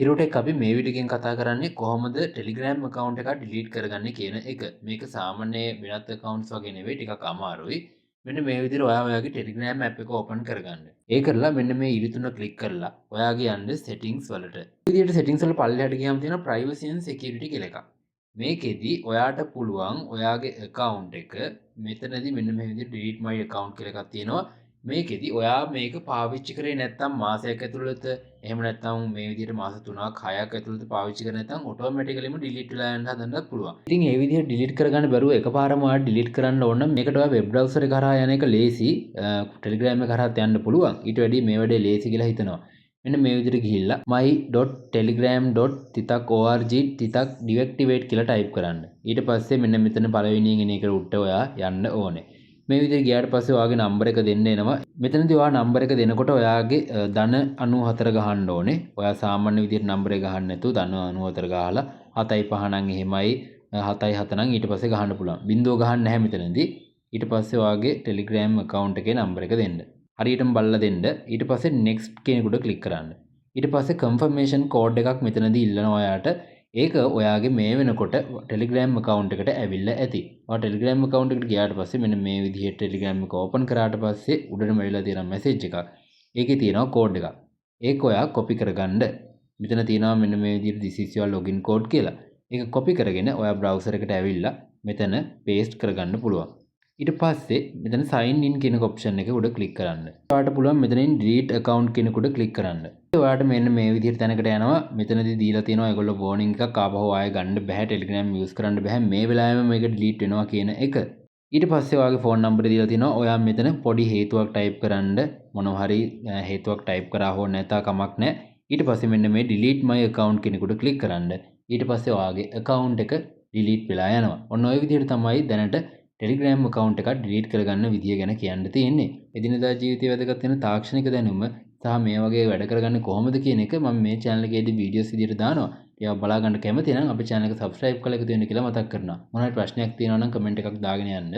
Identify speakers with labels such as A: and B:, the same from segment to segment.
A: ඉරුටෙක් අපි මේ විඩියෝගෙන් කතා කරන්නේ කොහොමද Telegram account එකක් delete කරගන්නේ කියන එක. මේක සාමාන්‍ය වෙනත් accounts වගේ නෙවෙයි, ටිකක් අමාරුයි. මෙන්න මේ විදිහට ඔයාගේ Telegram app එක open කරගන්න. ඒ කරලා මෙන්න මේ ඉරි තුන click කරලා ඔයාගේ යන්න settings වලට. මේ විදිහට settings වල පල්ලෙහාට ගියාම තියෙනවා privacy and security කියලා එකක්. මේකෙදි ඔයාට පුළුවන් ඔයාගේ account එක මෙතනදී මෙන්න මේ විදිහට delete my account කියලා එකක් තියෙනවා. මේකෙදි ඔයා මේක පාවිච්චි කරේ නැත්නම් මාසයක් ඇතුළත එහෙම නැත්නම් මේ විදිහට මාස 3ක් 6ක් ඇතුළත පාවිච්චි කරේ නැත්නම් ඔටෝමැටිකලිම ඩිලීට් වෙලා යන්න හදන්නත් පුළුවන්. ඉතින් මේ විදිහට ඩිලීට් කරගන්න බැරුව එකපාරම ඔයා ඩිලීට් කරන්න ඕන නම් මේකට ඔයා වෙබ් බ්‍රවුසර් එක කරා යන එක ලේසි. Telegram එක කරාත් යන්න පුළුවන්. ඊට වැඩිය මේ වැඩේ ලේසි කියලා හිතනවා. මෙන්න මේ විදිහට ගිහිල්ලා my.telegram.org/deactivate කියලා ටයිප් කරන්න. ඊට පස්සේ මෙන්න මෙතන පළවෙනියෙන් එන එකට උඩට ඔයා යන්න ඕනේ. මේ විදිහට ගියාට පස්සේ ඔයාගේ නම්බර එක දෙන්න එනවා. මෙතනදී ඔයා නම්බර එක දෙනකොට ඔයාගේ ධන 94 ගහන්න ඕනේ. ඔයා සාමාන්‍ය විදිහට නම්බර එක ගහන්න නැතුව ධන 94 ගහලා 7.5 නම් එහෙමයි 7.7 නම් ඊට පස්සේ ගහන්න පුළුවන්. බිංදුව ගහන්න නැහැ මෙතනදී. ඊට පස්සේ ඔයාගේ Telegram account එකේ නම්බර එක දෙන්න. හරියටම බලලා දෙන්න. ඊට පස්සේ next කෙනෙකුට click කරන්න. ඊට පස්සේ confirmation code එකක් මෙතනදී ඉල්ලනවා ඔයාට. ඒක ඔයාගේ මේ වෙනකොට Telegram account එකට ඇවිල්ලා ඇති. ඔයා Telegram account එකට ගියාට පස්සේ මෙන්න මේ විදිහට Telegram එක open කරාට පස්සේ උඩටම වෙලා තියෙන message එකක්. ඒකේ තියෙනවා code එකක්. ඒක ඔයා copy කරගන්න. මෙතන තියෙනවා මෙන්න මේ විදිහට this is your login code කියලා. ඒක copy කරගෙන ඔයා browser එකට ඇවිල්ලා මෙතන paste කරගන්න පුළුවන්. ඊට පස්සේ මෙතන sign in කියන option එක උඩ click කරන්න. ඔයාට පුළුවන් මෙතනින් delete account කෙනෙක් උඩ click කරන්න. ඔයාට මෙන්න මේ විදිහට තැනකට යනවා. මෙතනදී දීලා තියෙනවා ඒගොල්ලෝ warning එකක් ආපහු ආයෙ ගන්න බෑ, Telegram use කරන්න බෑ, මේ වෙලාවෙම මේක delete වෙනවා කියන එක. ඊට පස්සේ ඔයාගේ phone number දීලා තියෙනවා. ඔයා මෙතන පොඩි හේතුවක් type කරන්න. මොනවා හරි හේතුවක් type කරා හෝ නැතා කමක් නැහැ. ඊට පස්සේ මෙන්න මේ delete my account කෙනෙකුට click කරන්න. ඊට පස්සේ ඔයාගේ account එක delete වෙලා යනවා. ඔන්න ඔය විදිහට තමයි දැනට Telegram account එකක් delete කරගන්න විදිය ගැන කියන්න තියෙන්නේ. එදිනදා ජීවිතයේ වැදගත් වෙන තාක්ෂණික දැනුම සහ මේ වගේ වැඩ කරගන්නේ කොහොමද කියන එක මම මේ channel එකේදී වීඩියෝස් විදියට දානවා. ඒවා බලා ගන්න කැමති නම් අපේ channel එක subscribe කරලා එකතු වෙන්න කියලා මතක් කරනවා. මොනවාරි ප්‍රශ්නයක් තියෙනවා නම් comment එකක් දාගෙන යන්න.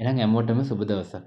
A: එහෙනම් හැමෝටම සුබ දවසක්.